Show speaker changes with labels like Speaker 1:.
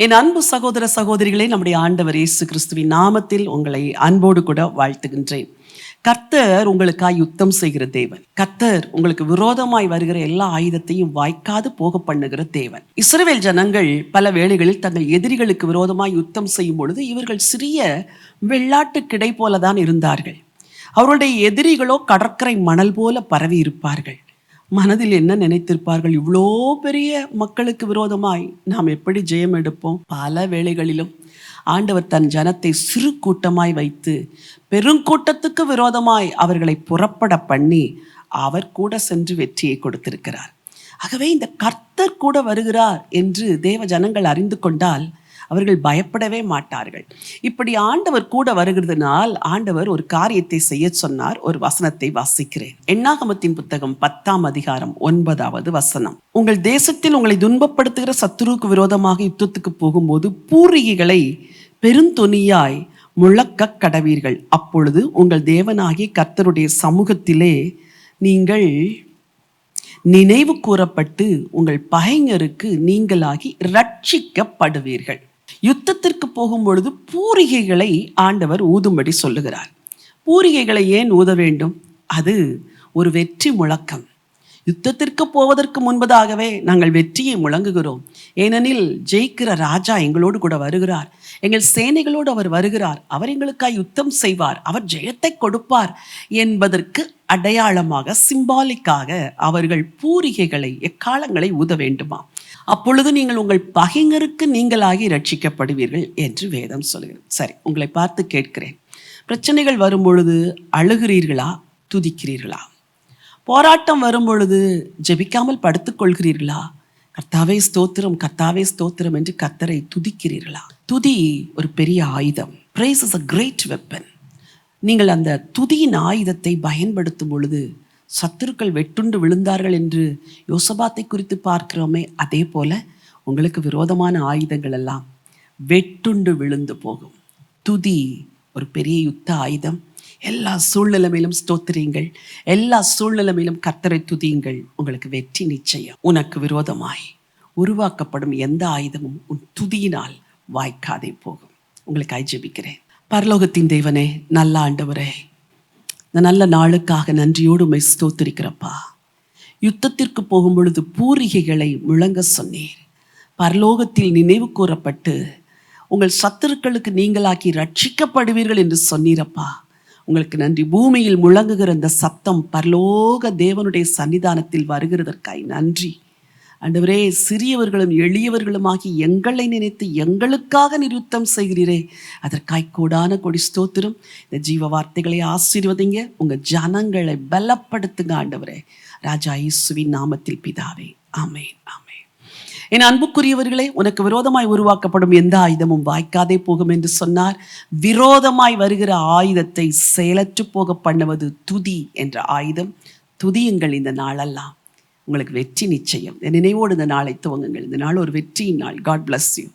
Speaker 1: என் அன்பு சகோதர சகோதரிகளே, நம்முடைய ஆண்டவர் இயேசு கிறிஸ்துவின் நாமத்தில் உங்களை அன்போடு கூட வாழ்த்துகின்றேன். கர்த்தர் உங்களுக்காய் யுத்தம் செய்கிற தேவன். கர்த்தர் உங்களுக்கு விரோதமாய் வருகிற எல்லா ஆயுதத்தையும் வாய்க்காது போக பண்ணுகிற தேவன். இஸ்ரவேல் ஜனங்கள் பல வேளைகளில் தங்கள் எதிரிகளுக்கு விரோதமாய் யுத்தம் செய்யும் பொழுது இவர்கள் சிறிய வெள்ளாட்டு கிடை போலதான் இருந்தார்கள். அவருடைய எதிரிகளோ கடற்கரை மணல் போல பரவி இருப்பார்கள். மனதில் என்ன நினைத்திருப்பார்கள்? இவ்வளோ பெரிய மக்களுக்கு விரோதமாய் நாம் எப்படி ஜெயம் எடுப்போம்? பல வேளைகளிலும் ஆண்டவர் தன் ஜனத்தை சிறு கூட்டமாய் வைத்து பெருங்கூட்டத்துக்கு விரோதமாய் அவர்களை புறப்பட பண்ணி அவர் கூட சென்று வெற்றியை கொடுத்திருக்கிறார். ஆகவே இந்த கர்த்தர் கூட வருகிறார் என்று தேவ ஜனங்கள் அறிந்து கொண்டால் அவர்கள் பயப்படவே மாட்டார்கள். இப்படி ஆண்டவர் கூட வருகிறதுனால் ஆண்டவர் ஒரு காரியத்தை செய்ய சொன்னார். ஒரு வசனத்தை வாசிக்கிறேன். எண்ணாகமத்தின் புத்தகம் 10ஆம் அதிகாரம் 9வது வசனம். உங்கள் தேசத்தில் உங்களை துன்பப்படுத்துகிற சத்துருவுக்கு விரோதமாக யுத்தத்துக்கு போகும்போது பூரிகைகளை பெருந்தொனியாய் முழக்க கடவீர்கள். அப்பொழுது உங்கள் தேவனாகிய கர்த்தருடைய சமூகத்திலே நீங்கள் நினைவு கூறப்பட்டு உங்கள் பகைஞருக்கு நீங்களாகி ரட்சிக்கப்படுவீர்கள். யுத்தத்திற்கு போகும் பொழுது பூரிகைகளை ஆண்டவர் ஊதும்படி சொல்லுகிறார். பூரிகைகளை ஏன் ஊத வேண்டும்? அது ஒரு வெற்றி முழக்கம். யுத்தத்திற்கு போவதற்கு முன்பதாகவே நாங்கள் வெற்றியை முழங்குகிறோம். ஏனெனில் ஜெயிக்கிற ராஜா எங்களோடு கூட வருகிறார், எங்கள் சேனைகளோடு அவர் வருகிறார், அவர் எங்களுக்காக யுத்தம் செய்வார், அவர் ஜெயத்தை கொடுப்பார் என்பதற்கு அடையாளமாக சிம்பாலிக்காக அவர்கள் பூரிகைகளை எக்காலங்களை ஊத வேண்டுமா. அப்பொழுது நீங்கள் உங்கள் பகைஞருக்கு நீங்களாகி ரட்சிக்கப்படுவீர்கள் என்று வேதம் சொல்கிறது. சரி, உங்களை பார்த்து கேட்கிறேன், பிரச்சனைகள் வரும் பொழுது அழுகிறீர்களா, துதிக்கிறீர்களா? போராட்டம் வரும் பொழுது ஜெபிக்காமல் படுத்துக்கொள்கிறீர்களா? கர்த்தாவே ஸ்தோத்திரம், கர்த்தாவே ஸ்தோத்திரம் என்று கர்த்தரை துதிக்கிறீர்களா? துதி ஒரு பெரிய ஆயுதம். Praise is a great weapon. நீங்கள் அந்த துதியின் ஆயுதத்தை பயன்படுத்தும் பொழுது சத்துருக்கள் வெட்டுண்டு விழுந்தார்கள் என்று யோசபாத்தை குறித்து பார்க்கிறோமே, அதே போல உங்களுக்கு விரோதமான ஆயுதங்கள் எல்லாம் வெட்டுண்டு விழுந்து போகும். துதி ஒரு பெரிய யுத்த ஆயுதம். எல்லா சூழ்நிலைமையிலும் ஸ்தோத்திரியுங்கள், எல்லா சூழ்நிலைமையிலும் கர்த்தரை துதியுங்கள், உங்களுக்கு வெற்றி நிச்சயம். உனக்கு விரோதமாய் உருவாக்கப்படும் எந்த ஆயுதமும் உன் துதியினால் வாய்க்காதே போகும். உங்களுக்கு ஜெபிக்கிறேன். பரலோகத்தின் தேவனே, நல்ல ஆண்டவரே, இந்த நல்ல நாளுக்காக நன்றியோடு உம்மை ஸ்தோத்திரிக்கிறப்பா. யுத்தத்திற்கு போகும் பொழுது பூரிகைகளை முழங்க சொன்னீர். பரலோகத்தில் நினைவு கூறப்பட்டு உங்கள் சத்துருக்களுக்கு நீங்களாக்கி ரட்சிக்கப்படுவீர்கள் என்று சொன்னீரப்பா. உங்களுக்கு நன்றி. பூமியில் முழங்குகிற இந்த சத்தம் பரலோக தேவனுடைய சன்னிதானத்தில் வருகிறதற்காய் நன்றி ஆண்டவரே. சிறியவர்களும் எளியவர்களுமாகி எங்களை நினைத்து எங்களுக்காக நிறுத்தம் செய்கிறீரே, அதற்காய் கூடான கொடி ஸ்தோத்திரம். இந்த ஜீவ வார்த்தைகளை ஆசீர்வதிங்க, உங்கள் ஜனங்களை பலப்படுத்துங்க ஆண்டவரே. ராஜா இயேசுவின் நாமத்தில் பிதாவே, ஆமென், ஆமென். என் அன்புக்குரியவர்களே, உனக்கு விரோதமாய் உருவாக்கப்படும் எந்த ஆயுதமும் வாய்க்காதே போகும் என்று சொன்னார். விரோதமாய் வருகிற ஆயுதத்தை செயலற்று போக பண்ணுவது துதி என்ற ஆயுதம். துதியுங்கள் இந்த நாளெல்லாம், உங்களுக்கு வெற்றி நிச்சயம். நினைவோடு இந்த நாளை துவங்குங்கள். இந்த நாள் ஒரு வெற்றியின் நாள். God bless you.